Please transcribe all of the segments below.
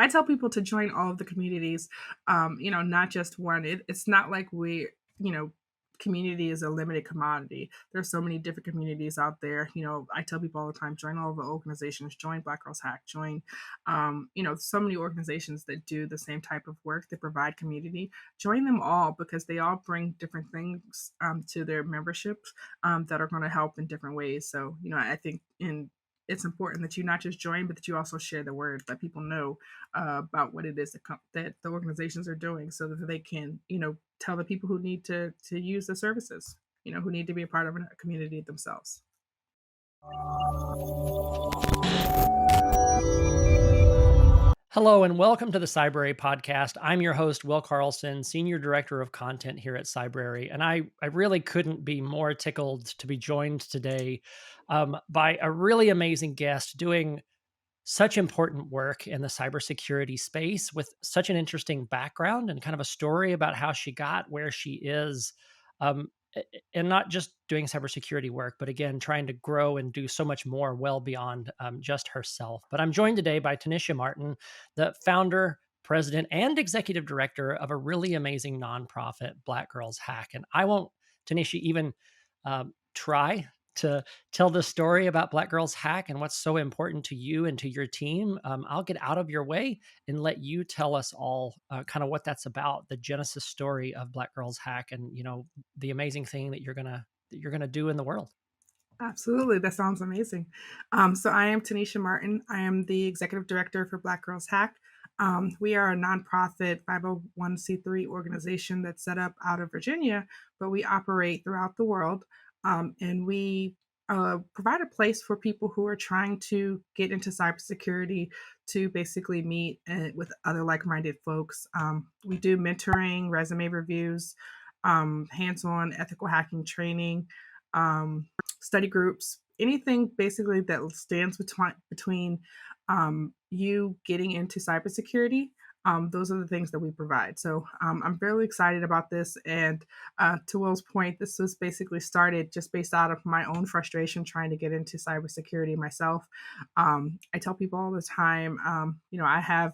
I tell people to join all of the communities, not just one. It's not like you know, community is a limited commodity. There's so many different communities out there. I tell people all the time, join all of the organizations, join Black Girls Hack, join, so many organizations that do the same type of work that provide community. Join them all because they all bring different things to their memberships that are going to help in different ways. So, I think it's important that you not just join, but that you also share the word, let people know about what it is that the organizations are doing, so that they can, tell the people who need to use the services, who need to be a part of a community themselves. Hello and welcome to the Cybrary podcast. I'm your host, Will Carlson, Senior Director of Content here at Cybrary. And I really couldn't be more tickled to be joined today by a really amazing guest doing such important work in the cybersecurity space with such an interesting background and kind of a story about how she got where she is. Um, and not just doing cybersecurity work, but again, trying to grow and do so much more well beyond just herself. But I'm joined today by Tennisha Martin, the founder, president, and executive director of a really amazing nonprofit, Black Girls Hack. And I won't, Tanisha, even try to tell the story about Black Girls Hack and what's so important to you and to your team. I'll get out of your way and let you tell us all kind of what that's about, the genesis story of Black Girls Hack, and the amazing thing that you're gonna do in the world. Absolutely. That sounds amazing. So I am Tennisha Martin. I am the executive director for Black Girls Hack. We are a nonprofit 501c3 organization that's set up out of Virginia, but we operate throughout the world. And we provide a place for people who are trying to get into cybersecurity to basically meet with other like-minded folks. We do mentoring, resume reviews, hands-on ethical hacking training, study groups, anything basically that stands between you getting into cybersecurity. Those are the things that we provide. So I'm really excited about this. And to Will's point, this was basically started just based out of my own frustration trying to get into cybersecurity myself. I tell people all the time, I have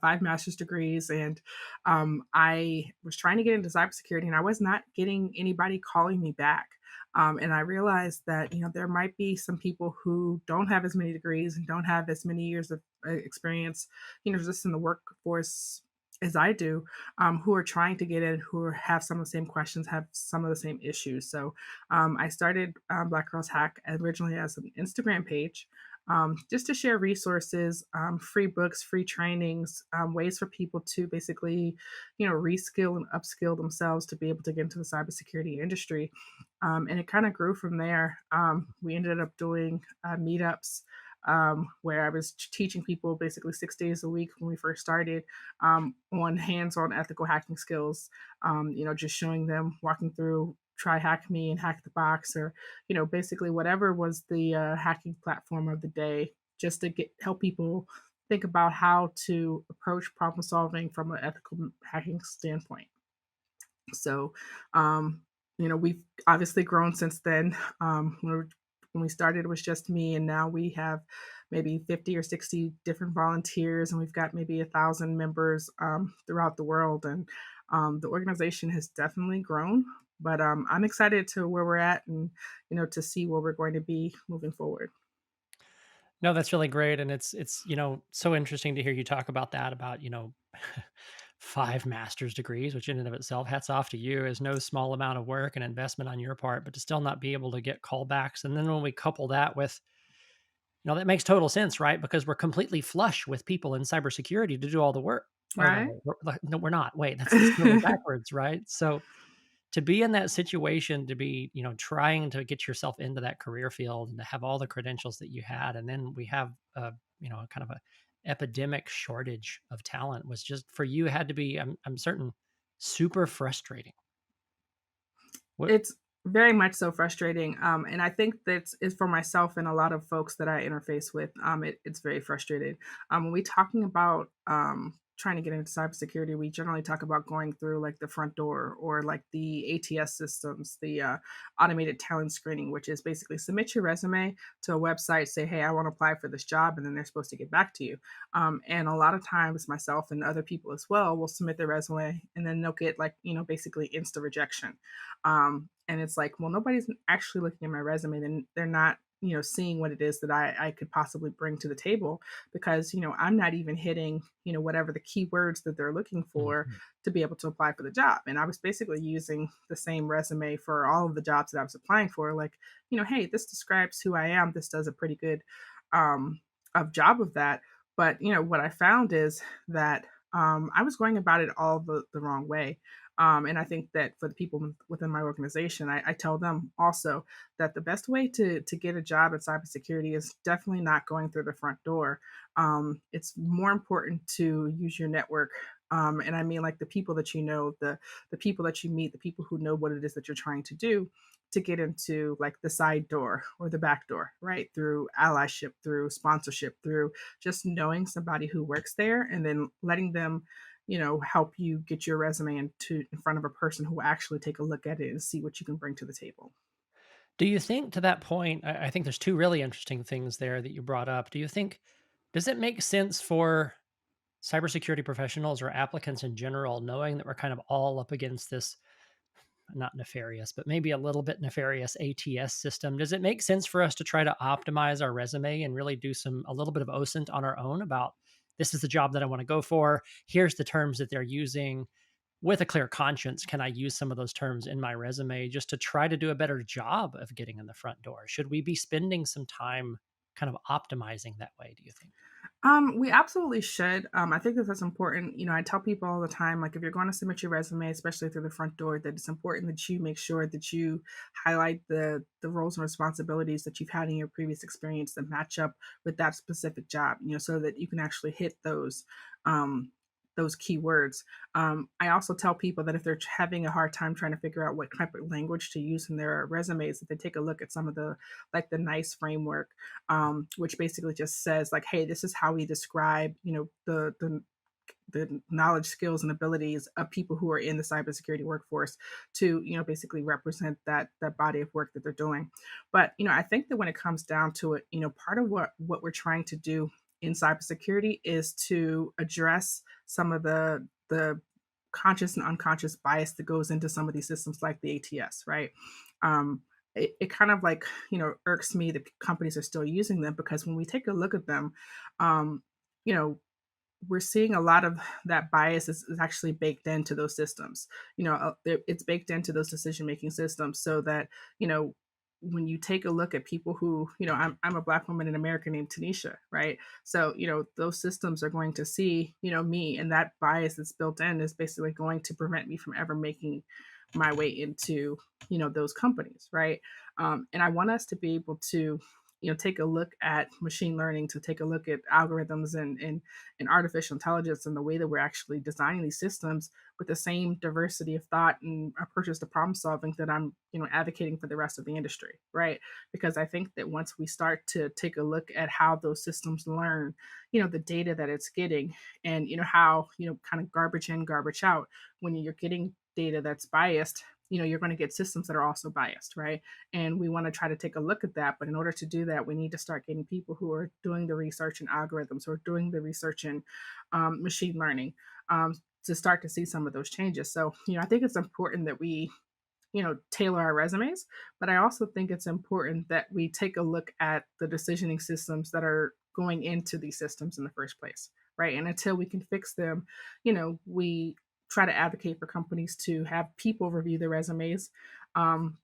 5 master's degrees, and I was trying to get into cybersecurity, and I was not getting anybody calling me back. And I realized that there might be some people who don't have as many degrees and don't have as many years of experience, just in the workforce as I do, who are trying to get in, who have some of the same questions, have some of the same issues. So I started Black Girls Hack originally as an Instagram page, just to share resources, free books, free trainings, ways for people to basically, reskill and upskill themselves to be able to get into the cybersecurity industry. And it kind of grew from there. We ended up doing meetups where I was teaching people basically 6 days a week when we first started, on hands-on ethical hacking skills, just showing them, walking through try hack me and hack the box, or basically whatever was the hacking platform of the day, just to help people think about how to approach problem solving from an ethical hacking standpoint. So we've obviously grown since then. When we started, it was just me, and now we have maybe 50 or 60 different volunteers, and we've got maybe 1,000 members throughout the world. And the organization has definitely grown, but I'm excited to where we're at, and to see where we're going to be moving forward. No, that's really great, and it's so interesting to hear you talk about that, about 5 master's degrees, which in and of itself, hats off to you, is no small amount of work and investment on your part, but to still not be able to get callbacks. And then when we couple that with, that makes total sense, right? Because we're completely flush with people in cybersecurity to do all the work. Or no, Right. no, we're not. Wait, that's totally backwards, right? So to be in that situation, to be, trying to get yourself into that career field and to have all the credentials that you had, and then we have, kind of a epidemic shortage of talent, was just, for you, had to be, I'm certain, super frustrating. What? It's very much so frustrating. And I think that's is for myself and a lot of folks that I interface with. It's very frustrating. When we talking about trying to get into cybersecurity, we generally talk about going through like the front door or like the ATS systems, the automated talent screening, which is basically submit your resume to a website, say, hey, I want to apply for this job, and then they're supposed to get back to you. And a lot of times, myself and other people as well will submit their resume, and then they'll get like, basically insta rejection. And it's like, well, nobody's actually looking at my resume, then they're not seeing what it is that I could possibly bring to the table, because I'm not even hitting whatever the keywords that they're looking for Mhm. to be able to apply for the job. And I was basically using the same resume for all of the jobs that I was applying for, like, hey, this describes who I am, this does a pretty good um of job of that. But what I found is that I was going about it all the wrong way. And I think that for the people within my organization, I tell them also that the best way to get a job in cybersecurity is definitely not going through the front door. It's more important to use your network. And I mean, like the people that the people that you meet, the people who know what it is that you're trying to do, to get into like the side door or the back door, right? Through allyship, through sponsorship, through just knowing somebody who works there, and then letting them help you get your resume in front of a person who will actually take a look at it and see what you can bring to the table. Do you think to that point, I think there's two really interesting things there that you brought up. Does it make sense for cybersecurity professionals or applicants in general, knowing that we're kind of all up against this, not nefarious, but maybe a little bit nefarious ATS system? Does it make sense for us to try to optimize our resume and really do a little bit of OSINT on our own about this is the job that I want to go for? Here's the terms that they're using. With a clear conscience, can I use some of those terms in my resume just to try to do a better job of getting in the front door? Should we be spending some time kind of optimizing that way, do you think? We absolutely should. I think that that's important. I tell people all the time, like if you're going to submit your resume, especially through the front door, that it's important that you make sure that you highlight the roles and responsibilities that you've had in your previous experience that match up with that specific job. So that you can actually hit those keywords. I also tell people that if they're having a hard time trying to figure out what type of language to use in their resumes, that they take a look at some of the like the NICE framework, which basically just says like, hey, this is how we describe, the knowledge, skills, and abilities of people who are in the cybersecurity workforce to, basically represent that body of work that they're doing. But I think that when it comes down to it, part of what we're trying to do in cybersecurity is to address some of the conscious and unconscious bias that goes into some of these systems like the ATS, right? It kind of like irks me that companies are still using them, because when we take a look at them, um, you know we're seeing a lot of that bias is actually baked into those systems. It's baked into those decision making systems, so that you know when you take a look at people who, I'm a black woman in America named Tanisha, right? So those systems are going to see me, and that bias that's built in is basically going to prevent me from ever making my way into those companies, right? And I want us to be able to take a look at machine learning, to take a look at algorithms and artificial intelligence, and the way that we're actually designing these systems with the same diversity of thought and approaches to problem solving that I'm advocating for the rest of the industry, right? Because I think that once we start to take a look at how those systems learn the data that it's getting, and how kind of garbage in, garbage out, when you're getting data that's biased, you're going to get systems that are also biased, right? And we want to try to take a look at that. But in order to do that, we need to start getting people who are doing the research in algorithms, who are doing the research in machine learning, to start to see some of those changes. So, I think it's important that we tailor our resumes, but I also think it's important that we take a look at the decisioning systems that are going into these systems in the first place, right? And until we can fix them, we try to advocate for companies to have people review their resumes, um,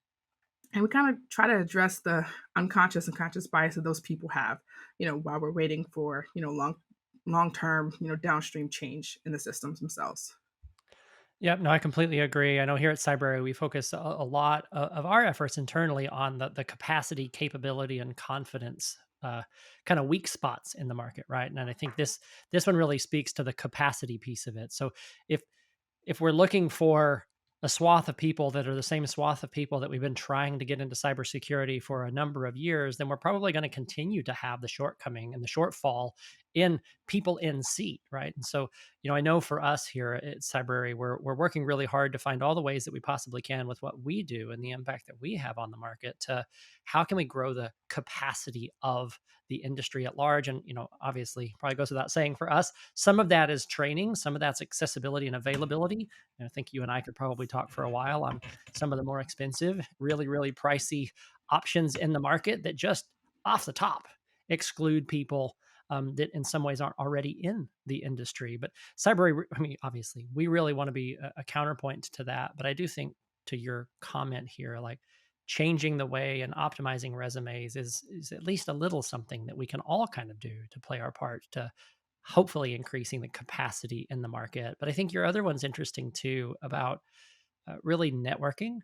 and we kind of try to address the unconscious and conscious bias that those people have, while we're waiting for long term downstream change in the systems themselves. Yep, no, I completely agree. I know here at Cybrary, we focus a lot of our efforts internally on the capacity, capability, and confidence kind of weak spots in the market, right? And I think this one really speaks to the capacity piece of it. So if if we're looking for a swath of people that are the same swath of people that we've been trying to get into cybersecurity for a number of years, then we're probably going to continue to have the shortcoming and the shortfall in people in seat, right? And so, I know for us here at Cybrary, we're working really hard to find all the ways that we possibly can with what we do and the impact that we have on the market to how can we grow the capacity of the industry at large. And, obviously probably goes without saying for us, some of that is training, some of that's accessibility and availability. And I think you and I could probably talk for a while on some of the more expensive, really, really pricey options in the market that just off the top exclude people that in some ways aren't already in the industry. But Cybrary, I mean, obviously, we really want to be a counterpoint to that. But I do think to your comment here, like changing the way and optimizing resumes is at least a little something that we can all kind of do to play our part to hopefully increasing the capacity in the market. But I think your other one's interesting too about really networking.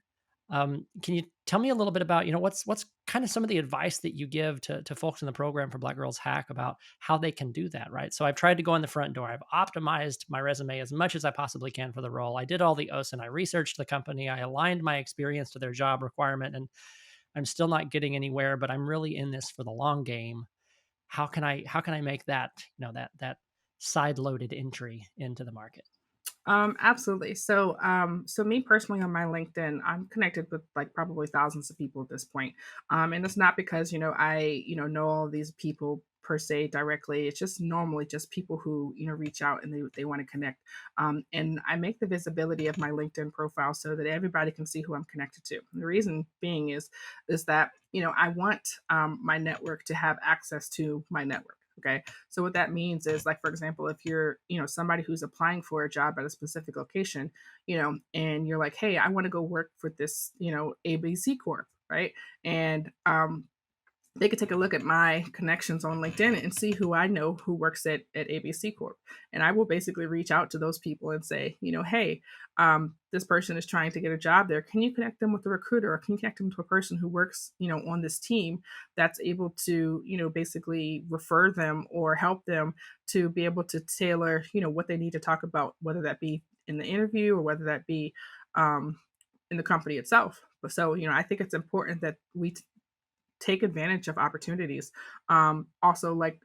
Can you tell me a little bit about, what's kind of some of the advice that you give to folks in the program for Black Girls Hack about how they can do that, right? So I've tried to go in the front door. I've optimized my resume as much as I possibly can for the role. I did all the OSINT. I researched the company. I aligned my experience to their job requirement, and I'm still not getting anywhere. But I'm really in this for the long game. How can I make that that side loaded entry into the market? Absolutely. So me personally on my LinkedIn, I'm connected with like probably thousands of people at this point. And it's not because, I, know all these people per se directly. It's just normally just people who, reach out and they want to connect. And I make the visibility of my LinkedIn profile so that everybody can see who I'm connected to. And the reason being is that, I want my network to have access to my network. Okay. So what that means is like, for example, if you're, somebody who's applying for a job at a specific location, and you're like, hey, I want to go work for this, ABC Corp, right? And they could take a look at my connections on LinkedIn and see who I know who works at ABC Corp. And I will basically reach out to those people and say, hey, this person is trying to get a job there. Can you connect them with a recruiter, or can you connect them to a person who works, on this team that's able to, basically refer them or help them to be able to tailor, what they need to talk about, whether that be in the interview or whether that be in the company itself. But so, I think it's important that we take advantage of opportunities. Also, like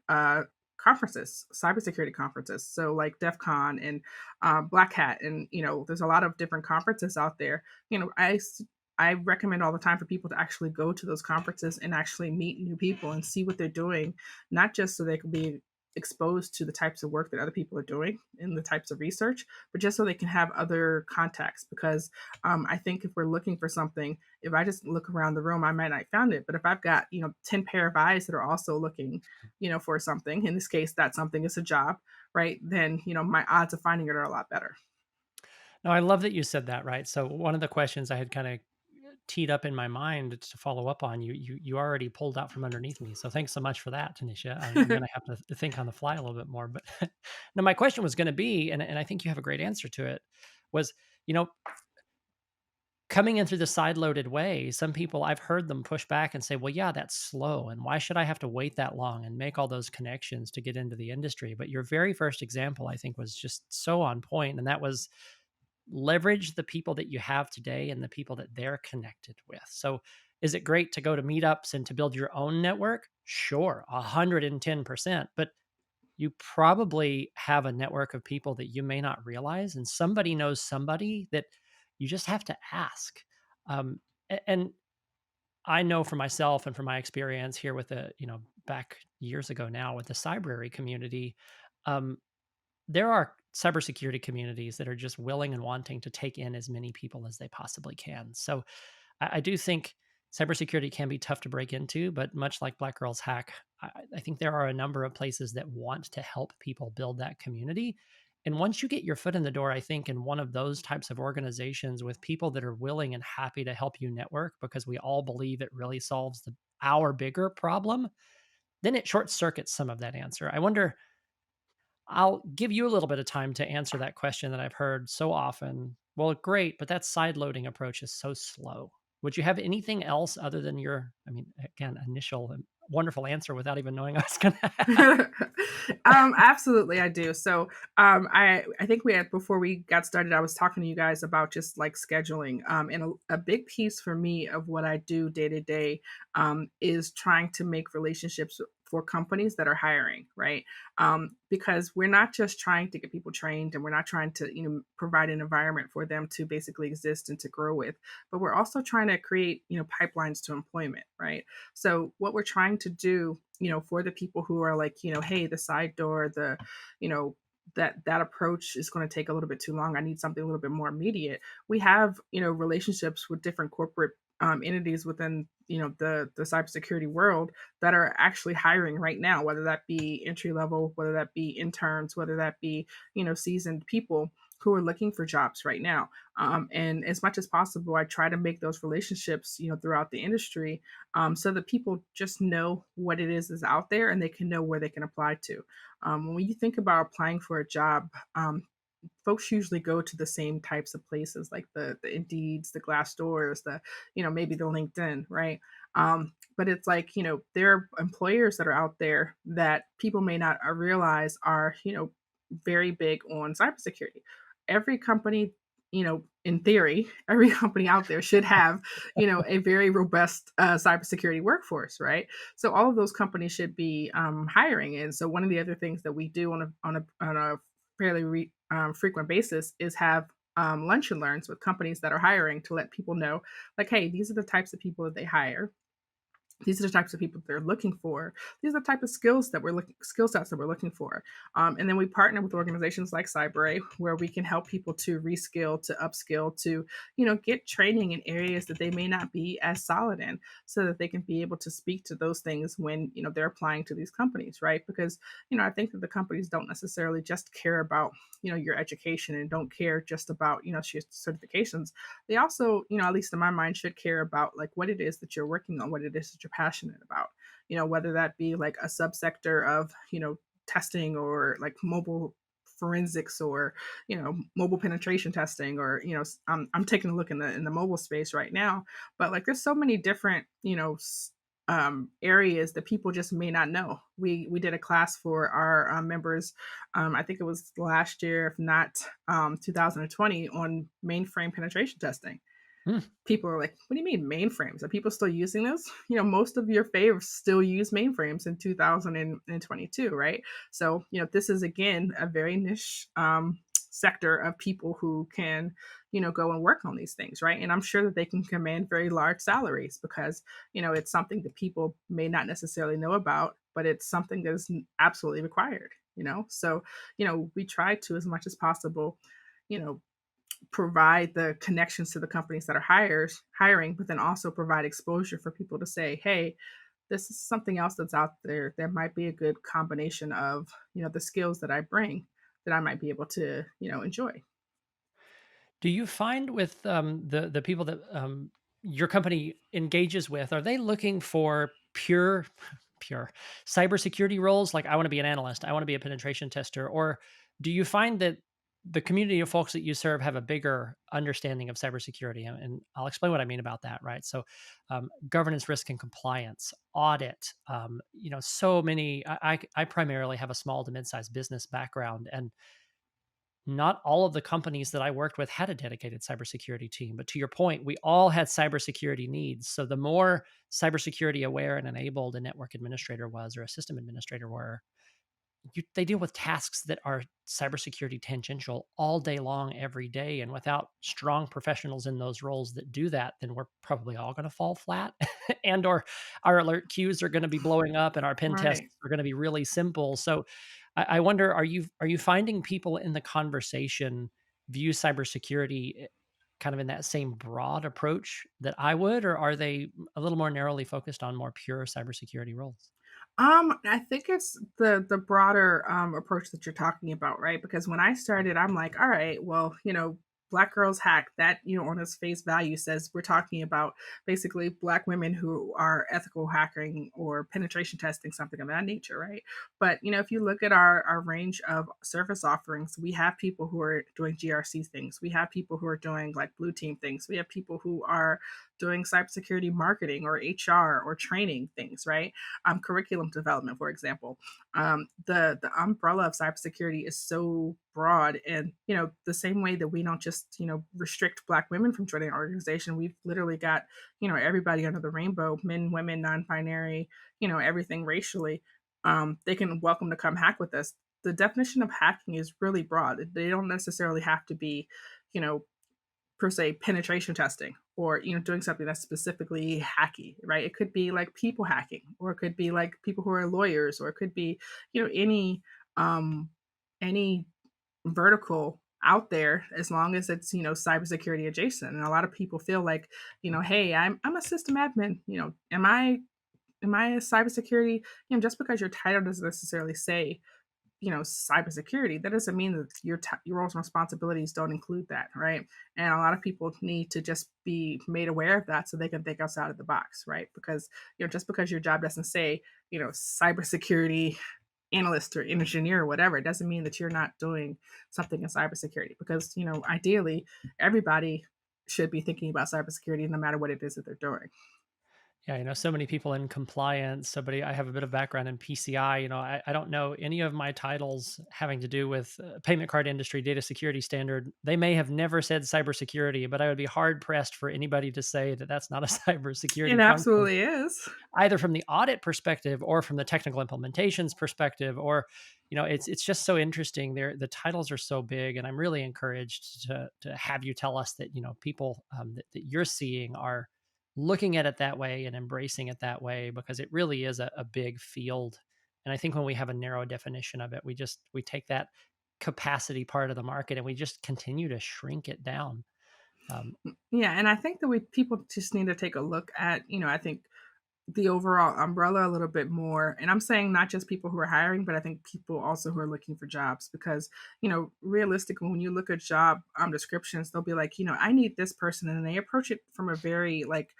conferences, cybersecurity conferences. So, like DEF CON and Black Hat, and there's a lot of different conferences out there. I recommend all the time for people to actually go to those conferences and actually meet new people and see what they're doing, not just so they can be exposed to the types of work that other people are doing and the types of research, but just so they can have other contacts. Because I think if we're looking for something, if I just look around the room, I might not find it. But if I've got, 10 pair of eyes that are also looking, for something, in this case, that something is a job, right? Then, my odds of finding it are a lot better. No, I love that you said that, right? So one of the questions I had kind of teed up in my mind to follow up on, you already pulled out from underneath me. So thanks so much for that, Tanisha. I'm going to have to think on the fly a little bit more. But now my question was going to be, and I think you have a great answer to it, was, you know, coming in through the side loaded way, some people I've heard them push back and say, well, yeah, that's slow. And why should I have to wait that long and make all those connections to get into the industry? But your very first example, I think, was just so on point, and that was leverage the people that you have today and the people that they're connected with. So is it great to go to meetups and to build your own network? Sure, 110%. But you probably have a network of people that you may not realize, and somebody knows somebody that you just have to ask. And I know for myself and from my experience here with the, back years ago now with the Cybrary community, um, there are cybersecurity communities that are just willing and wanting to take in as many people as they possibly can. So I do think cybersecurity can be tough to break into, but much like Black Girls Hack, I think there are a number of places that want to help people build that community. And once you get your foot in the door, I think in one of those types of organizations with people that are willing and happy to help you network, because we all believe it really solves our bigger problem, then it short circuits some of that answer. I wonder, I'll give you a little bit of time to answer that question that I've heard so often. Well, great, but that side loading approach is so slow. Would you have anything else other than your, I mean, again, initial and wonderful answer without even knowing I was going to ask? Absolutely, I do. So, I think we had before we got started, I was talking to you guys about just like scheduling. And a big piece for me of what I do day to day is trying to make relationships for companies that are hiring, right? Because we're not just trying to get people trained, and we're not trying to, provide an environment for them to basically exist and to grow with, but we're also trying to create, pipelines to employment, right? So what we're trying to do, for the people who are like, hey, the side door, you know, that approach is going to take a little bit too long. I need something a little bit more immediate. We have, relationships with different corporate entities within, the cybersecurity world that are actually hiring right now, whether that be entry level, whether that be interns, whether that be, seasoned people who are looking for jobs right now. And as much as possible, I try to make those relationships, throughout the industry, so that people just know what it is out there, and they can know where they can apply to. When you think about applying for a job, folks usually go to the same types of places, like the Indeeds, the Glassdoors, the, maybe the LinkedIn, right? But it's like, there are employers that are out there that people may not realize are, very big on cybersecurity. Every company, in theory, every company out there should have, a very robust cybersecurity workforce, right? So all of those companies should be hiring. And so one of the other things that we do on a fairly frequent basis is have lunch and learns with companies that are hiring to let people know, like, hey, these are the types of people that they hire. These are the types of people that they're looking for. These are the type of skill sets that we're looking for. And then we partner with organizations like Cybrary, where we can help people to reskill, to upskill, to, get training in areas that they may not be as solid in, so that they can be able to speak to those things when, they're applying to these companies, right? Because, I think that the companies don't necessarily just care about, your education, and don't care just about, certifications. They also, at least in my mind, should care about like what it is that you're working on, what it is that you're passionate about, whether that be like a subsector of, testing, or like mobile forensics, or, mobile penetration testing, or, I'm taking a look in the mobile space right now, but like there's so many different, areas that people just may not know. We did a class for our members. I think it was last year, if not 2020, on mainframe penetration testing. Hmm. People are like, "What do you mean mainframes? Are people still using this?" Most of your faves still use mainframes in 2022, right? So, this is again a very niche sector of people who can, go and work on these things, right? And I'm sure that they can command very large salaries because, it's something that people may not necessarily know about, but it's something that is absolutely required. So, we try to, as much as possible, you know, provide the connections to the companies that are hiring, but then also provide exposure for people to say, hey, this is something else that's out there that might be a good combination of, the skills that I bring that I might be able to, enjoy. Do you find with the people that your company engages with, are they looking for pure cybersecurity roles? Like, I want to be an analyst, I want to be a penetration tester, or do you find that the community of folks that you serve have a bigger understanding of cybersecurity? And I'll explain what I mean about that. Right. So, governance, risk, and compliance, audit. So many. I primarily have a small to mid-sized business background, and not all of the companies that I worked with had a dedicated cybersecurity team. But to your point, we all had cybersecurity needs. So the more cybersecurity aware and enabled a network administrator was, or a system administrator were, they deal with tasks that are cybersecurity tangential all day long, every day. And without strong professionals in those roles that do that, then we're probably all going to fall flat, and or our alert queues are going to be blowing up, and our pen Right. tests are going to be really simple. So I wonder, are you finding people in the conversation view cybersecurity kind of in that same broad approach that I would, or are they a little more narrowly focused on more pure cybersecurity roles? I think it's the broader approach that you're talking about, right? Because when I started, I'm like, all right, well, Black Girls Hack, that, on its face value says we're talking about basically Black women who are ethical hacking or penetration testing, something of that nature, right? But if you look at our range of service offerings, we have people who are doing GRC things, we have people who are doing like blue team things, we have people who are doing cybersecurity marketing or HR or training things, right? Curriculum development, for example. The umbrella of cybersecurity is so broad, and the same way that we don't just restrict Black women from joining our organization, we've literally got everybody under the rainbow, men, women, non-binary, everything racially. they can welcome to come hack with us. The definition of hacking is really broad. They don't necessarily have to be, you know, per se penetration testing or doing something that's specifically hacky, right? It could be like people hacking, or it could be like people who are lawyers, or it could be any um any vertical out there, as long as it's cybersecurity adjacent. And a lot of people feel like, hey, I'm a system admin, am I a cybersecurity, just because your title doesn't necessarily say cybersecurity, that doesn't mean that your roles and responsibilities don't include that, right? And a lot of people need to just be made aware of that so they can think outside of the box, right? Because just because your job doesn't say cybersecurity analyst or engineer or whatever, it doesn't mean that you're not doing something in cybersecurity. Because ideally, everybody should be thinking about cybersecurity no matter what it is that they're doing. Yeah, so many people in compliance. I have a bit of background in PCI. I don't know any of my titles having to do with payment card industry, data security standard. They may have never said cybersecurity, but I would be hard pressed for anybody to say that that's not a It cybersecurity function, absolutely is. either from the audit perspective or from the technical implementations perspective. Or, it's just so interesting. The titles are so big, and I'm really encouraged to have you tell us that people that you're seeing are looking at it that way and embracing it that way, because it really is a big field. And I think when we have a narrow definition of it, we take that capacity part of the market and we just continue to shrink it down. Um, Yeah, and I think that we people just need to take a look at, I think the overall umbrella a little bit more. And I'm saying not just people who are hiring, but I think people also who are looking for jobs. Because realistically, when you look at job descriptions, they'll be like, I need this person, and they approach it from a very like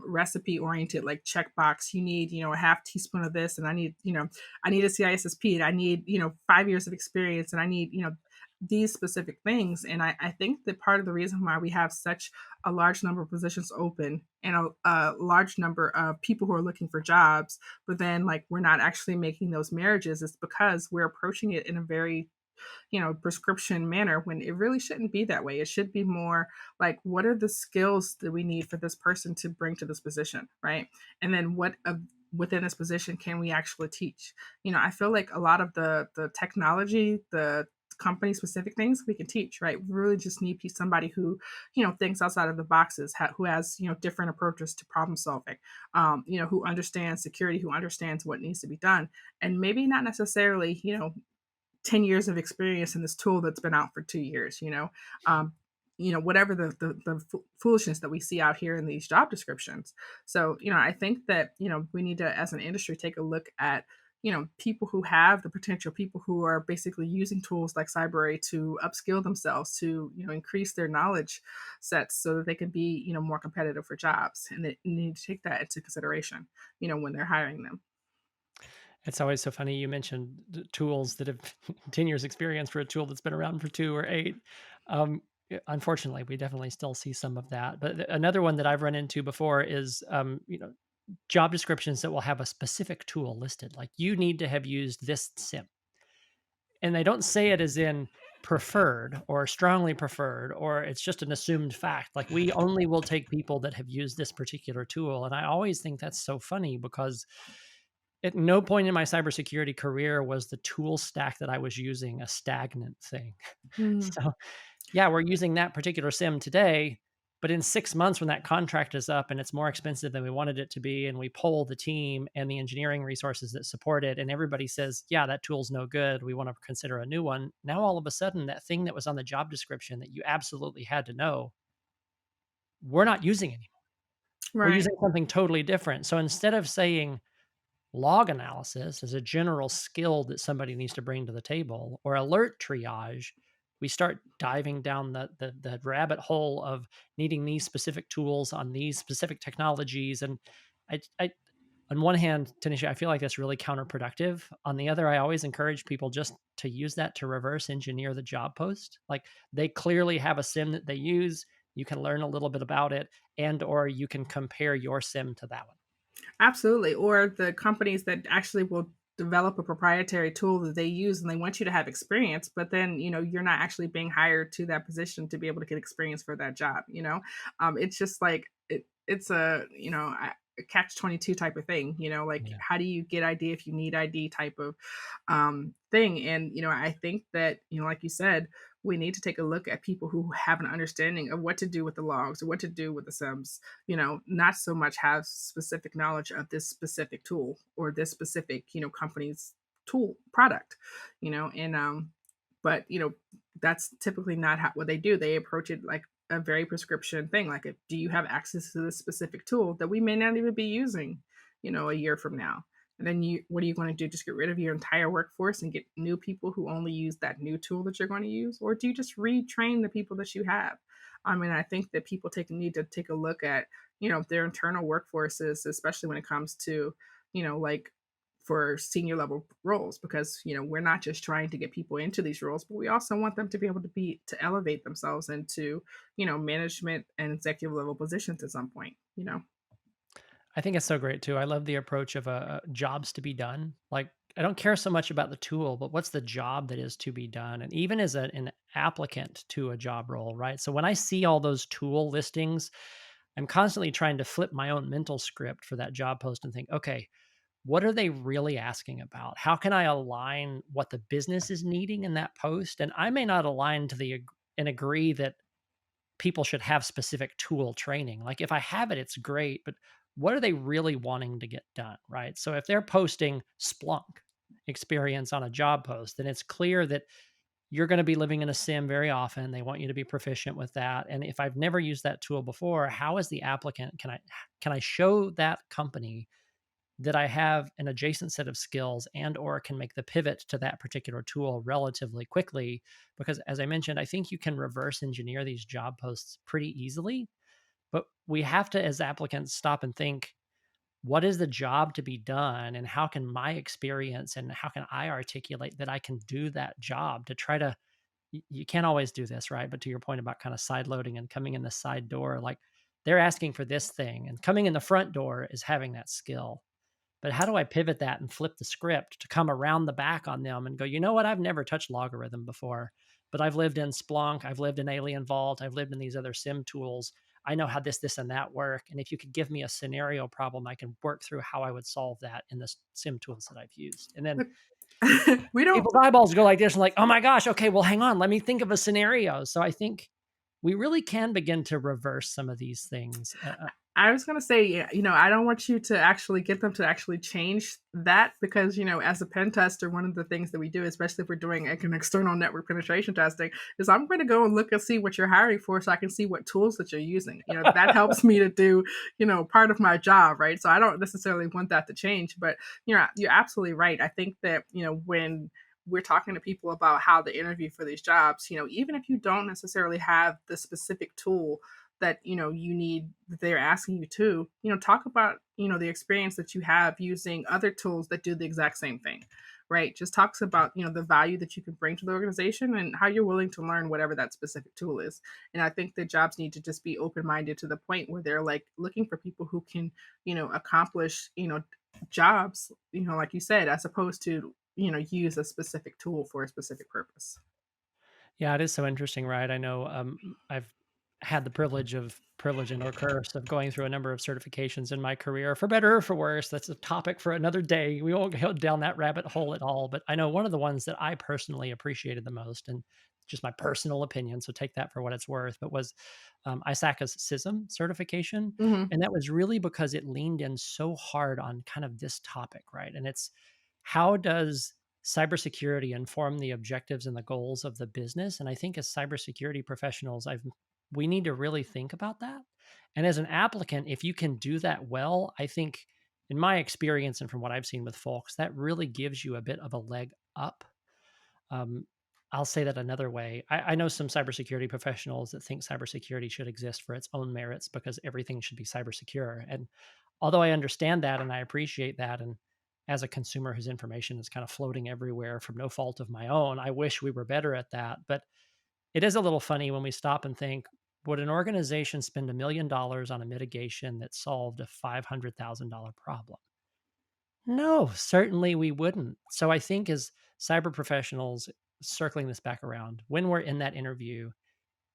recipe oriented, like checkbox. You need a half teaspoon of this, and I need a CISSP, and I need 5 years of experience, and I need these specific things. And I think that part of the reason why we have such a large number of positions open, and a large number of people who are looking for jobs, but then like we're not actually making those marriages, is because we're approaching it in a very prescription manner, when it really shouldn't be that way. It should be more like, what are the skills that we need for this person to bring to this position, right? And then within this position can we actually teach? I feel like a lot of the technology, the company specific things we can teach, right? We really just need somebody who thinks outside of the boxes, who has different approaches to problem solving, who understands security, who understands what needs to be done, and maybe not necessarily 10 years of experience in this tool that's been out for 2 years, whatever the foolishness that we see out here in these job descriptions. So, I think that, we need to, as an industry, take a look at, people who have the potential, people who are basically using tools like Cybrary to upskill themselves, to, increase their knowledge sets so that they can be, more competitive for jobs. And they need to take that into consideration, when they're hiring them. It's always so funny. You mentioned tools that have 10 years experience for a tool that's been around for 2 or 8. Unfortunately, we definitely still see some of that. But another one that I've run into before is, job descriptions that will have a specific tool listed. Like, you need to have used this SIM. And they don't say it as in preferred or strongly preferred, or it's just an assumed fact. Like, we only will take people that have used this particular tool. And I always think that's so funny, because at no point in my cybersecurity career was the tool stack that I was using a stagnant thing. Mm. So, yeah, we're using that particular SIM today, but in 6 months when that contract is up and it's more expensive than we wanted it to be, and we poll the team and the engineering resources that support it, and everybody says, "Yeah, that tool's no good. We want to consider a new one." Now all of a sudden, that thing that was on the job description that you absolutely had to know, we're not using anymore. We're Right. using something totally different. So instead of saying log analysis is a general skill that somebody needs to bring to the table, or alert triage, we start diving down the rabbit hole of needing these specific tools on these specific technologies. And I on one hand, Tanisha, I feel like that's really counterproductive. On the other, I always encourage people just to use that to reverse engineer the job post. Like, they clearly have a sim that they use. You can learn a little bit about it, and or you can compare your sim to that one. Absolutely. Or the companies that actually will develop a proprietary tool that they use, and they want you to have experience, but then, you're not actually being hired to that position to be able to get experience for that job. It's just like it's a, a catch 22 type of thing, like Yeah. how do you get ID if you need ID type of thing. And, I think that, like you said, we need to take a look at people who have an understanding of what to do with the logs or what to do with the subs, not so much have specific knowledge of this specific tool or this specific, company's tool product, and but that's typically not what they do. They approach it like a very prescription thing. Like, do you have access to this specific tool that we may not even be using, a year from now? And then what are you going to do? Just get rid of your entire workforce and get new people who only use that new tool that you're going to use, or do you just retrain the people that you have? I mean, I think that people need to take a look at their internal workforces, especially when it comes to like for senior level roles, because we're not just trying to get people into these roles, but we also want them to be able to elevate themselves into management and executive level positions at some point. I think it's so great too. I love the approach of jobs to be done. Like, I don't care so much about the tool, but what's the job that is to be done? And even as an applicant to a job role, right? So when I see all those tool listings, I'm constantly trying to flip my own mental script for that job post and think, okay, what are they really asking about? How can I align what the business is needing in that post? And I may not align to and agree that people should have specific tool training. Like, if I have it, it's great, but what are they really wanting to get done, right? So if they're posting Splunk experience on a job post, then it's clear that you're going to be living in a sim very often. They want you to be proficient with that. And if I've never used that tool before, how as the applicant can I show that company that I have an adjacent set of skills and or can make the pivot to that particular tool relatively quickly? Because as I mentioned, I think you can reverse engineer these job posts pretty easily, but we have to, as applicants, stop and think, what is the job to be done and how can my experience and how can I articulate that I can do that job to try to you can't always do this, right? But to your point about kind of side loading and coming in the side door, like, they're asking for this thing and coming in the front door is having that skill. But how do I pivot that and flip the script to come around the back on them and go, you know what? I've never touched logarithm before, but I've lived in Splunk, I've lived in Alien Vault, I've lived in these other sim tools. I know how this, and that work. And if you could give me a scenario problem, I can work through how I would solve that in the sim tools that I've used. And then Look, we don't. people's eyeballs go like this and like, oh my gosh, okay, well, hang on, let me think of a scenario. So I think we really can begin to reverse some of these things. I was gonna say, yeah, I don't want you to actually get them to actually change that, because, as a pen tester, one of the things that we do, especially if we're doing like an external network penetration testing, is I'm going to go and look and see what you're hiring for, so I can see what tools that you're using. That helps me to do, part of my job, right? So I don't necessarily want that to change, but you're absolutely right. I think that when we're talking to people about how to interview for these jobs, even if you don't necessarily have the specific tool that you need, that they're asking you to talk about the experience that you have using other tools that do the exact same thing, right? Just talks about the value that you can bring to the organization and how you're willing to learn whatever that specific tool is. And I think that jobs need to just be open-minded to the point where they're like looking for people who can accomplish jobs, like you said, as opposed to use a specific tool for a specific purpose. Yeah, it is so interesting, right? I know I've had the privilege and or curse of going through a number of certifications in my career, for better or for worse. That's a topic for another day. We won't go down that rabbit hole at all. But I know one of the ones that I personally appreciated the most, and just my personal opinion, so take that for what it's worth, but was ISACA's CISM certification. Hmm. And that was really because it leaned in so hard on kind of this topic, right? And it's, how does cybersecurity inform the objectives and the goals of the business? And I think as cybersecurity professionals, we need to really think about that. And as an applicant, if you can do that well, I think in my experience and from what I've seen with folks, that really gives you a bit of a leg up. Um, I'll say that another way. I know some cybersecurity professionals that think cybersecurity should exist for its own merits because everything should be cyber secure. And although I understand that and I appreciate that, and as a consumer whose information is kind of floating everywhere from no fault of my own, I wish we were better at that. But it is a little funny when we stop and think, would an organization spend $1 million on a mitigation that solved a $500,000 problem? No, certainly we wouldn't. So I think as cyber professionals, circling this back around, when we're in that interview,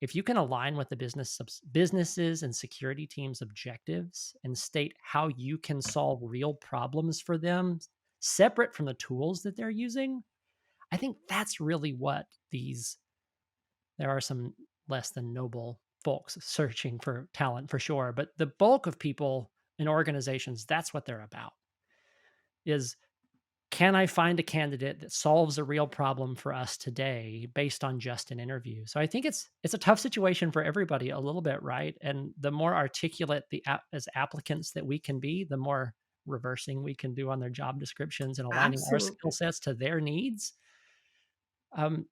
if you can align with the businesses and security teams' objectives and state how you can solve real problems for them separate from the tools that they're using, I think that's really what these there are some less than noble folks searching for talent for sure, but the bulk of people in organizations, that's what they're about. Is can I find a candidate that solves a real problem for us today based on just an interview? So I think it's a tough situation for everybody a little bit, right? And the more articulate as applicants that we can be, the more reversing we can do on their job descriptions and aligning our skill Absolutely. sets to their needs. Um,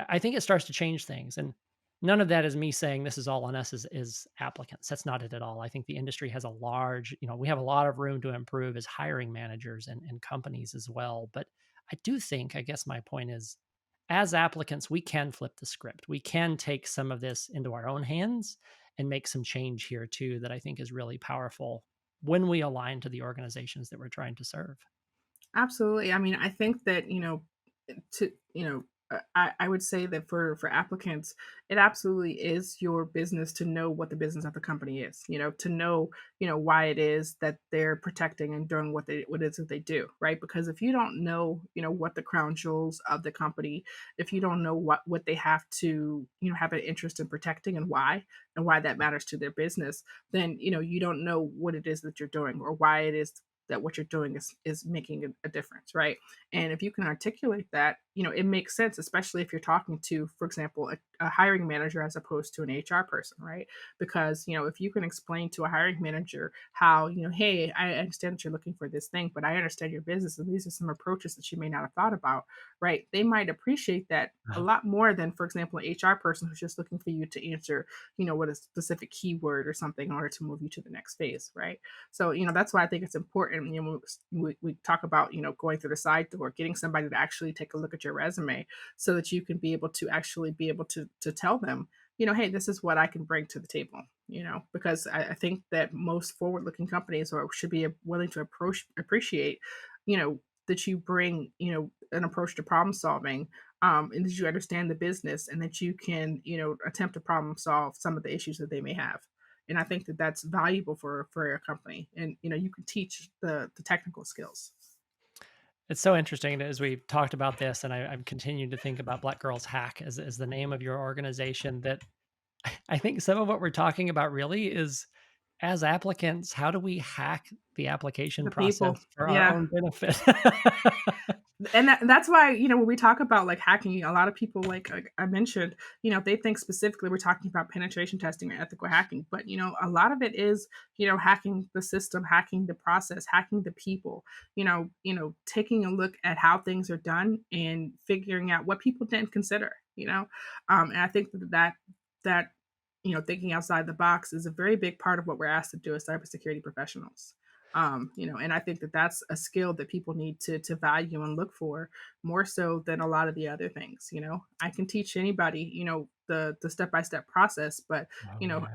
I think it starts to change things. And none of that is me saying this is all on us as applicants. That's not it at all. I think the industry has a large, we have a lot of room to improve as hiring managers and companies as well. But I do think, I guess my point is, as applicants, we can flip the script. We can take some of this into our own hands and make some change here too, that I think is really powerful when we align to the organizations that we're trying to serve. Absolutely. I mean, I think that, to, I would say that for applicants, it absolutely is your business to know what the business of the company is, to know, why it is that they're protecting and doing what it is that they do, right? Because if you don't know, what the crown jewels of the company, if you don't know what they have to, have an interest in protecting and why that matters to their business, then, you don't know what it is that you're doing or why it is that what you're doing is making a difference, right? And if you can articulate that, it makes sense, especially if you're talking to, for example, a hiring manager as opposed to an HR person, right? Because if you can explain to a hiring manager how, hey, I understand that you're looking for this thing, but I understand your business, and these are some approaches that you may not have thought about, right? They might appreciate that a Uh, lot more than, for example, an HR person who's just looking for you to answer, what a specific keyword or something in order to move you to the next phase, right? So, that's why I think it's important. We talk about, going through the side door, getting somebody to actually take a look at your resume so that you can be able to actually be able to tell them, hey, this is what I can bring to the table, because I think that most forward looking companies or should be willing to appreciate, that you bring, an approach to problem solving, and that you understand the business and that you can, attempt to problem solve some of the issues that they may have. And I think that that's valuable for a company, and you can teach the technical skills. It's so interesting as we've talked about this, and I've continued to think about Black Girls Hack as the name of your organization. That I think some of what we're talking about really is, as applicants, how do we hack the application The people, process for our yeah. own benefit? And that's why, when we talk about like hacking, a lot of people, like I mentioned, they think specifically we're talking about penetration testing or ethical hacking, but a lot of it is, hacking the system, hacking the process, hacking the people, taking a look at how things are done and figuring out what people didn't consider, and I think that thinking outside the box is a very big part of what we're asked to do as cybersecurity professionals. And I think that that's a skill that people need to value and look for more so than a lot of the other things. I can teach anybody, the step by step process, but Oh, yeah.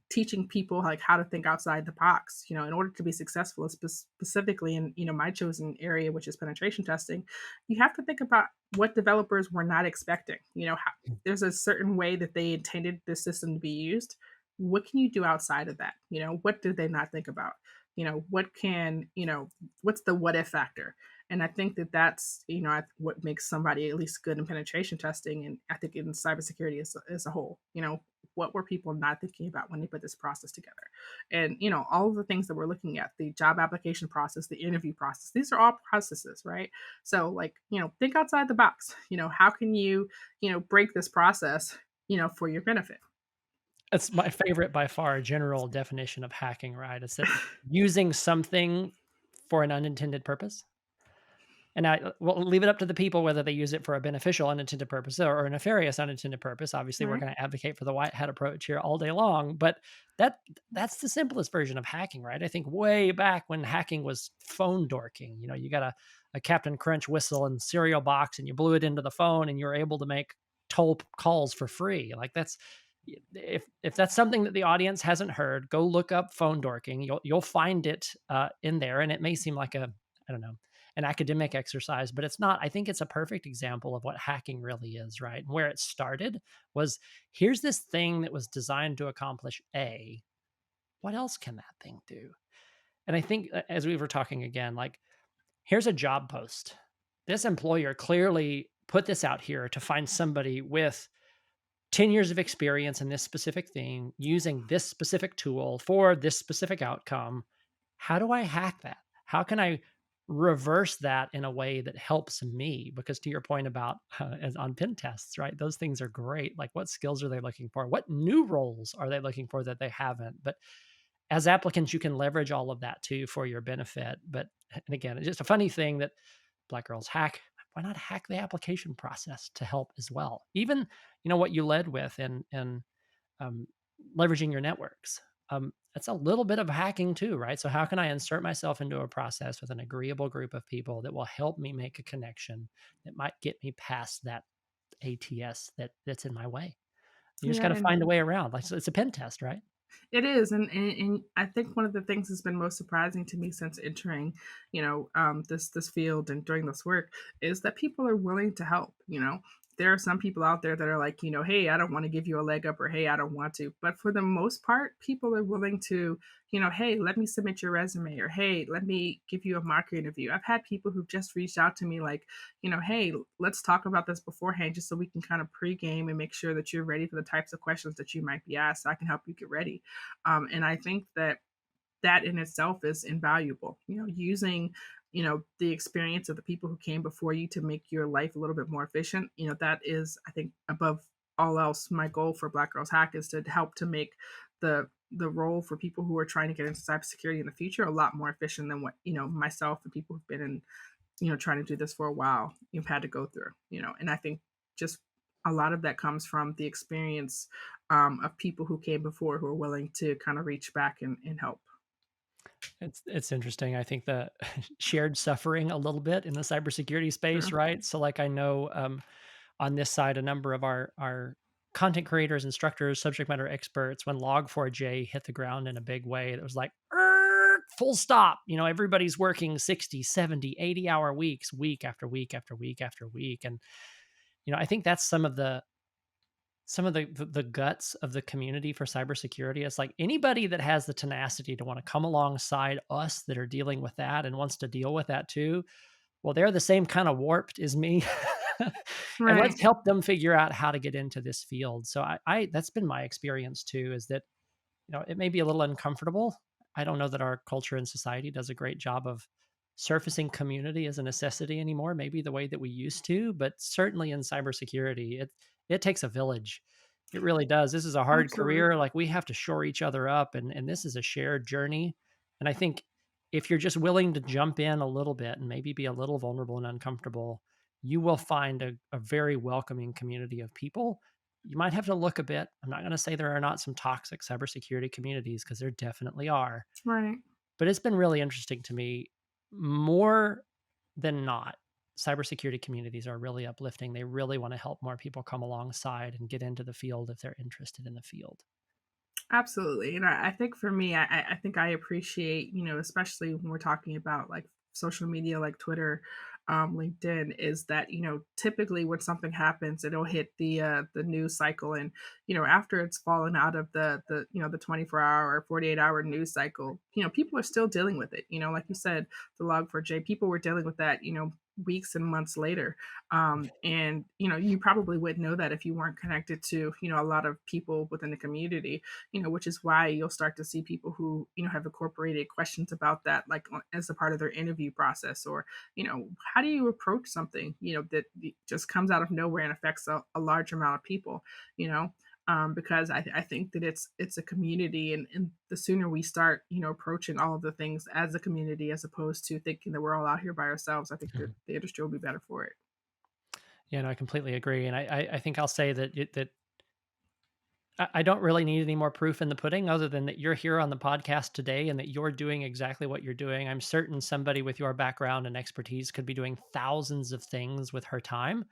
teaching people like how to think outside the box, in order to be successful, specifically in my chosen area, which is penetration testing, you have to think about what developers were not expecting. There's a certain way that they intended this system to be used. What can you do outside of that? What did they not think about? What can, what's the what if factor? And I think that that's, what makes somebody at least good in penetration testing. And I think in cybersecurity as a whole, what were people not thinking about when they put this process together? And, all of the things that we're looking at, the job application process, the interview process, these are all processes, right? So like, think outside the box. How can you, break this process, for your benefit? It's my favorite by far general definition of hacking, right? It's that using something for an unintended purpose. And I we'll leave it up to the people whether they use it for a beneficial unintended purpose or a nefarious unintended purpose. Obviously, we're Right. gonna advocate for the white hat approach here all day long, but that that's the simplest version of hacking, right? I think way back when hacking was phone dorking, you got a Captain Crunch whistle and cereal box, and you blew it into the phone, and you were able to make calls for free. Like that's if that's something that the audience hasn't heard, go look up phone dorking. You'll find it in there, and it may seem like a I don't know an academic exercise, but it's not. I think it's a perfect example of what hacking really is, right? And where it started was, here's this thing that was designed to accomplish A. What else can that thing do? And I think, as we were talking again, like, here's a job post. This employer clearly put this out here to find somebody with 10 years of experience in this specific thing, using this specific tool for this specific outcome. How do I hack that? How can I reverse that in a way that helps me? Because to your point about as on pen tests, right? Those things are great. Like, what skills are they looking for? What new roles are they looking for that they haven't? But as applicants, you can leverage all of that too for your benefit. But and again, it's just a funny thing that Black Girls Hack. Why not hack the application process to help as well? Even what you led with in um, leveraging your networks. That's a little bit of hacking too, right? So how can I insert myself into a process with an agreeable group of people that will help me make a connection that might get me past that ATS that's in my way? You just got Yeah, to and find a way around. Like, so it's a pen test, right? it is, and I think one of the things that's been most surprising to me since entering, this field and doing this work is that people are willing to help. There are some people out there that are like, hey, I don't want to give you a leg up, or hey, I don't want to. But for the most part, people are willing to, hey, let me submit your resume, or hey, let me give you a mock interview. I've had people who've just reached out to me like, hey, let's talk about this beforehand just so we can kind of pregame and make sure that you're ready for the types of questions that you might be asked, so I can help you get ready. And I think that that in itself is invaluable. Using the experience of the people who came before you to make your life a little bit more efficient. That is, I think, above all else, my goal for Black Girls Hack is to help to make the role for people who are trying to get into cybersecurity in the future a lot more efficient than what myself and people who've been in trying to do this for a while you've had to go through. And I think just a lot of that comes from the experience of people who came before who are willing to kind of reach back and help. It's interesting. I think the shared suffering a litlittle bit in the cybersecurity space, Sure. right? So, like, I know on this side, a number of our content creators, instructors, subject matter experts, when Log4j hit the ground in a big way, it was like, full stop. Everybody's working 60, 70, 80-hour weeks, week after week after week after week. And, I think that's some of the guts of the community for cybersecurity. It's like, anybody that has the tenacity to want to come alongside us that are dealing with that and wants to deal with that too, well, they're the same kind of warped as me. And Right. let's help them figure out how to get into this field. So I that's been my experience too, is that, it may be a little uncomfortable. I don't know that our culture and society does a great job of surfacing community as a necessity anymore, maybe the way that we used to, but certainly in cybersecurity, it takes a village. It really does. This is a hard Absolutely. career. Like, we have to shore each other up, and this is a shared journey. And I think if you're just willing to jump in a little bit and maybe be a little vulnerable and uncomfortable, you will find a very welcoming community of people. You might have to look a bit. I'm not going to say there are not some toxic cybersecurity communities, because there definitely are. Right. But it's been really interesting to me. More than not, cybersecurity communities are really uplifting. They really want to help more people come alongside and get into the field if they're interested in the field. Absolutely. And I think for me, I think I appreciate, especially when we're talking about like social media like Twitter, LinkedIn, is that, typically when something happens, it'll hit the news cycle. And, after it's fallen out of the 24-hour or 48-hour news cycle, people are still dealing with it. Like you said, the Log4j, people were dealing with that, weeks and months later. And you probably wouldn't know that if you weren't connected to a lot of people within the community, which is why you'll start to see people who have incorporated questions about that, like as a part of their interview process. Or how do you approach something that just comes out of nowhere and affects a large amount of people. you know because I think that it's a community, and the sooner we start approaching all of the things as a community as opposed to thinking that we're all out here by ourselves, I think that Mhm. the industry will be better for it. Yeah, no, I completely agree. And I think I'll say that I don't really need any more proof in the pudding, other than that you're here on the podcast today and that you're doing exactly what you're doing. I'm certain somebody with your background and expertise could be doing thousands of things with her time.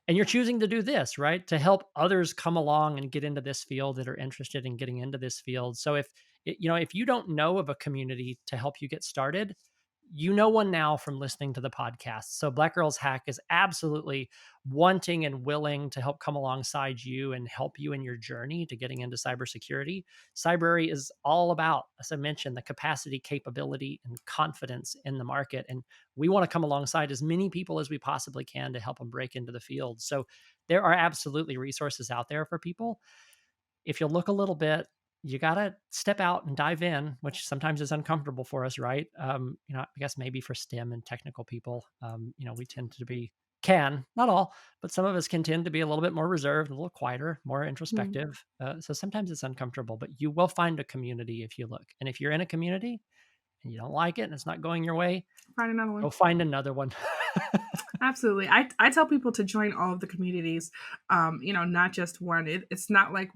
And you're choosing to do this, right? To help others come along and get into this field that are interested in getting into this field. So if you don't know of a community to help you get started, you know one now from listening to the podcast. So Black Girls Hack is absolutely wanting and willing to help come alongside you and help you in your journey to getting into cybersecurity. Cybrary is all about, as I mentioned, the capacity, capability, and confidence in the market. And we want to come alongside as many people as we possibly can to help them break into the field. So there are absolutely resources out there for people. If you look a little bit, you got to step out and dive in, which sometimes is uncomfortable for us, right? I guess maybe for STEM and technical people, we tend to be, can, not all, but some of us can tend to be a little bit more reserved, a little quieter, more Mhm. introspective. So sometimes it's uncomfortable, but you will find a community if you look. And if you're in a community and you don't like it and it's not going your way, Find another one. go find another one. Absolutely. I tell people to join all of the communities, not just one. It's not like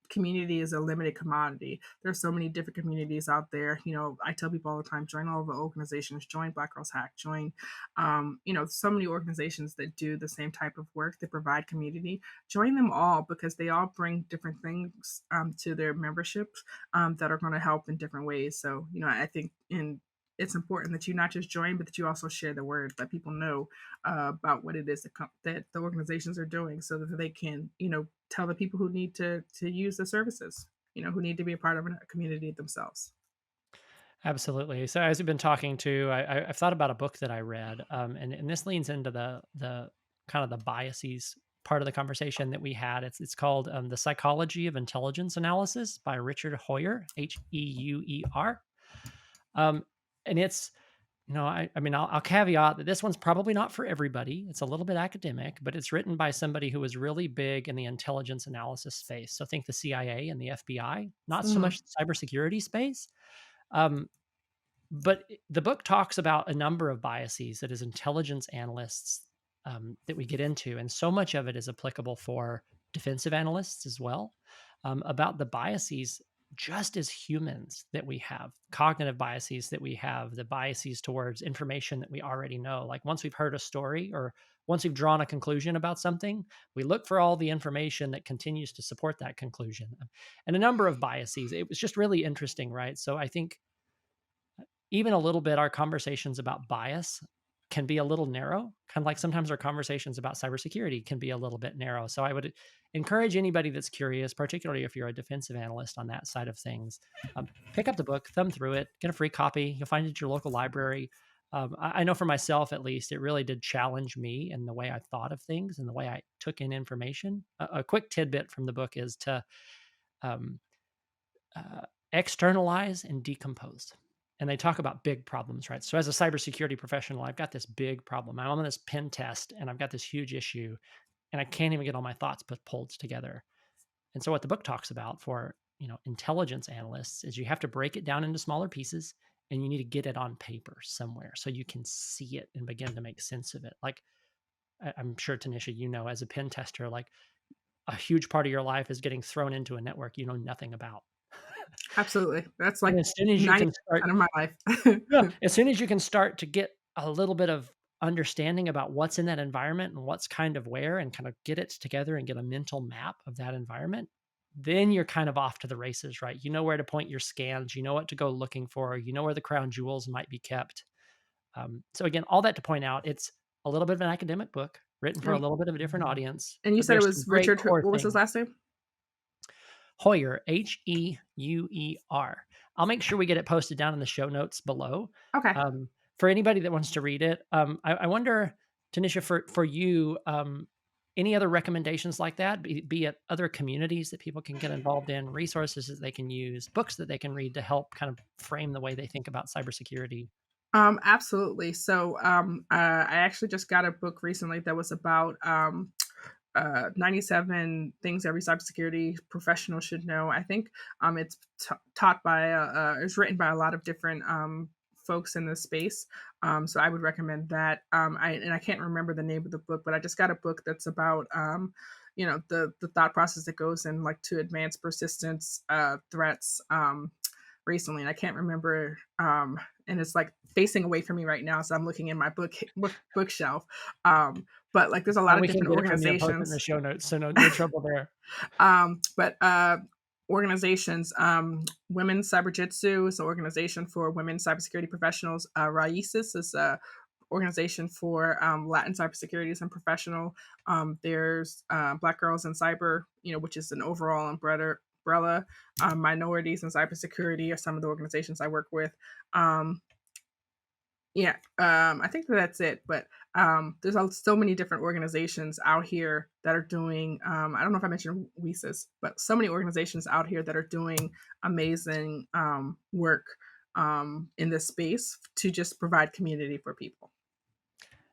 community is a limited commodity. There's so many different communities out there. I tell people all the time, join all the organizations, join Black Girls Hack, join, so many organizations that do the same type of work that provide community. Join them all because they all bring different things to their memberships that are going to help in different ways. So, I think it's important that you not just join, but that you also share the word, let people know about what it is that the organizations are doing, so that they can, tell the people who need to use the services, who need to be a part of a community themselves. Absolutely. So as we've been talking to, I've thought about a book that I read, and this leans into the kind of the biases part of the conversation that we had. It's called The Psychology of Intelligence Analysis by Richard Hoyer, Heuer. Um, and it's I'll caveat that this one's probably not for everybody. It's a little bit academic, but it's written by somebody who was really big in the intelligence analysis space. So think the CIA and the FBI, not so Mhm. much the cybersecurity space. Um, but the book talks about a number of biases that as intelligence analysts that we get into, and so much of it is applicable for defensive analysts as well. About the biases just as humans that we have, cognitive biases that we have, the biases towards information that we already know. Like once we've heard a story or once we've drawn a conclusion about something, we look for all the information that continues to support that conclusion. And a number of biases. It was just really interesting, right? So I think even a little bit, our conversations about bias can be a little narrow, kind of like sometimes our conversations about cybersecurity can be a little bit narrow. So I would encourage anybody that's curious, particularly if you're a defensive analyst on that side of things, pick up the book, thumb through it, get a free copy. You'll find it at your local library. I know for myself, at least, it really did challenge me in the way I thought of things and the way I took in information. A quick tidbit from the book is to um, uh, externalize and decompose. And they talk about big problems, right? So, as a cybersecurity professional, I've got this big problem. I'm on this pen test and I've got this huge issue and I can't even get all my thoughts pulled together. And so, what the book talks about for intelligence analysts is you have to break it down into smaller pieces and you need to get it on paper somewhere so you can see it and begin to make sense of it. Like I'm sure Tanisha, as a pen tester, like a huge part of your life is getting thrown into a network you know nothing about. Absolutely. That's like And as soon as you can start 90% of my yeah, life. as soon as you can start to get a little bit of understanding about what's in that environment and what's kind of where and kind of get it together and get a mental map of that environment, then you're kind of off to the races, right? You know where to point your scans, you know what to go looking for, you know where the crown jewels might be kept. So again, all that to point out, it's a little bit of an academic book written for a And little bit of a different audience, and you but said it there's some was great Richard, core what was his things. last name? Hoyer, Heuer. I'll make sure we get it posted down in the show notes below. Okay. For anybody that wants to read it, I wonder, Tanisha, for you, any other recommendations like that, be it other communities that people can get involved in, resources that they can use, books that they can read to help kind of frame the way they think about cybersecurity? Absolutely. So, I actually just got a book recently that was about 97 things every cybersecurity professional should know. I think it's taught by, it's written by a lot of different folks in the space. So I would recommend that. I can't remember the name of the book, but I just got a book that's about, the thought process that goes in like to advanced persistence threats. Recently, and I can't remember. And it's like facing away from me right now, so I'm looking in my bookshelf. But like, there's a lot Well, of we can different get it from you and post it in the organizations. show notes, so no trouble there. But organizations. Women's Cyberjutsu is an organization for women cybersecurity professionals. Raíces is a organization for Latin cybersecurity and professional. There's Black Girls in Cyber, which is an overall umbrella. Minorities in cybersecurity are some of the organizations I work with. Um, yeah, I think that's it. But there's so many different organizations out here that are doing. I don't know if I mentioned WESIS, but so many organizations out here that are doing amazing work in this space to just provide community for people.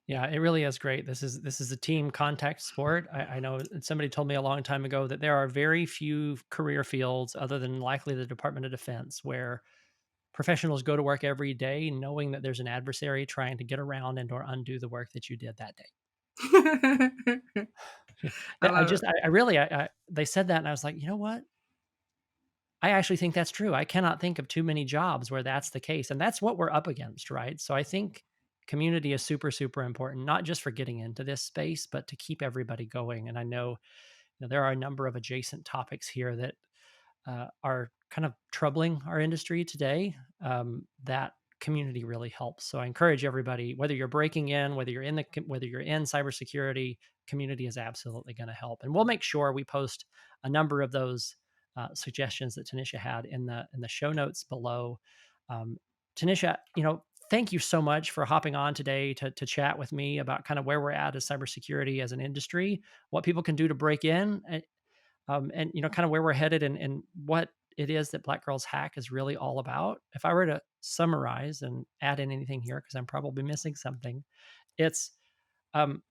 Yeah, it really is great. This is a team contact sport. I know somebody told me a long time ago that there are very few career fields, other than likely the Department of Defense, where professionals go to work every day knowing that there's an adversary trying to get around and or undo the work that you did that day. Yeah, I love it. I really, they said that, and I was like, you know what? I actually think that's true. I cannot think of too many jobs where that's the case, and that's what we're up against, right? So I think community is super, super important, not just for getting into this space, but to keep everybody going. And I know, there are a number of adjacent topics here that are kind of troubling our industry today. That community really helps. So I encourage everybody, whether you're breaking in, whether you're in cybersecurity, community is absolutely going to help. And we'll make sure we post a number of those suggestions that Tanisha had in the show notes below. Um, Tanisha, thank you so much for hopping on today to chat with me about kind of where we're at as cybersecurity as an industry, what people can do to break in, and kind of where we're headed, and what it is that Black Girls Hack is really all about. If I were to summarize and add in anything here, because I'm probably missing something, it's um,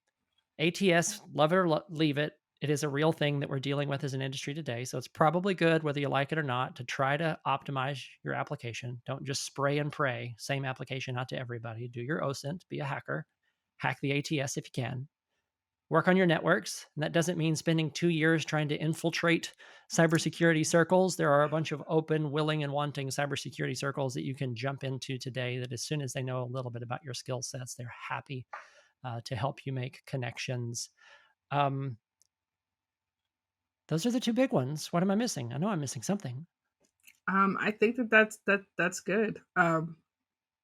ATS, love it or leave it. It is a real thing that we're dealing with as an industry today. So it's probably good, whether you like it or not, to try to optimize your application. Don't just spray and pray, same application out to everybody. Do your OSINT, be a hacker, hack the ATS if you can. Work on your networks. And that doesn't mean spending 2 years trying to infiltrate cybersecurity circles. There are a bunch of open, willing, and wanting cybersecurity circles that you can jump into today that as soon as they know a little bit about your skill sets, they're happy to help you make connections. Um, those are the two big ones. What am I missing? I know I'm missing something. I think that's good. And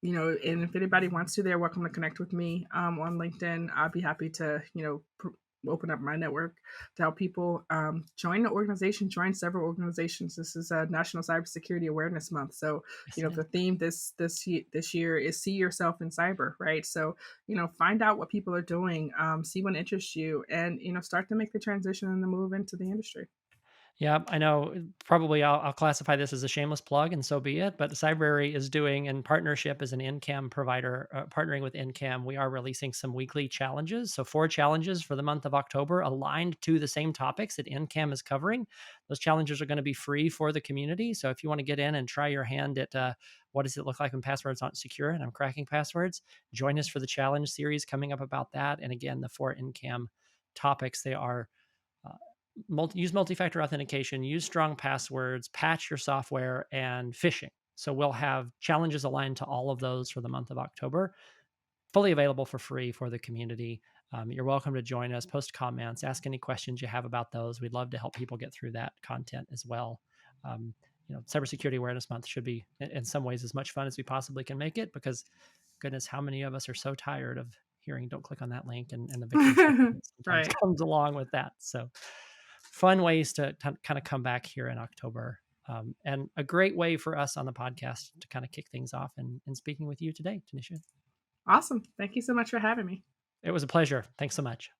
if anybody wants to, they're welcome to connect with me on LinkedIn. I'll be happy to, open up my network to help people join the organization, join several organizations. This is a National Cybersecurity Awareness Month. So, Yes, it the is. theme this year is see yourself in cyber, right? So, find out what people are doing, see what interests you, and, start to make the transition and the move into the industry. Yeah, I know. Probably I'll classify this as a shameless plug, and so be it. But Cybrary is doing, in partnership as an NCAM provider, partnering with NCAM, we are releasing some weekly challenges. So 4 challenges for the month of October, aligned to the same topics that NCAM is covering. Those challenges are going to be free for the community. So if you want to get in and try your hand at what does it look like when passwords aren't secure and I'm cracking passwords, join us for the challenge series coming up about that. And again, the 4 NCAM topics, they are uh, use multi-factor authentication, use strong passwords, patch your software, and phishing. So we'll have challenges aligned to all of those for the month of October, fully available for free for the community. You're welcome to join us, post comments, ask any questions you have about those. We'd love to help people get through that content as well. Um, Cybersecurity Awareness Month should be, in some ways, as much fun as we possibly can make it, because goodness, how many of us are so tired of hearing "Don't click on that link" and the victim shaming that sometimes Right. comes along with that. So fun ways to kind of come back here in October. And a great way for us on the podcast to kind of kick things off and speaking with you today, Tanisha. Awesome. Thank you so much for having me. It was a pleasure. Thanks so much.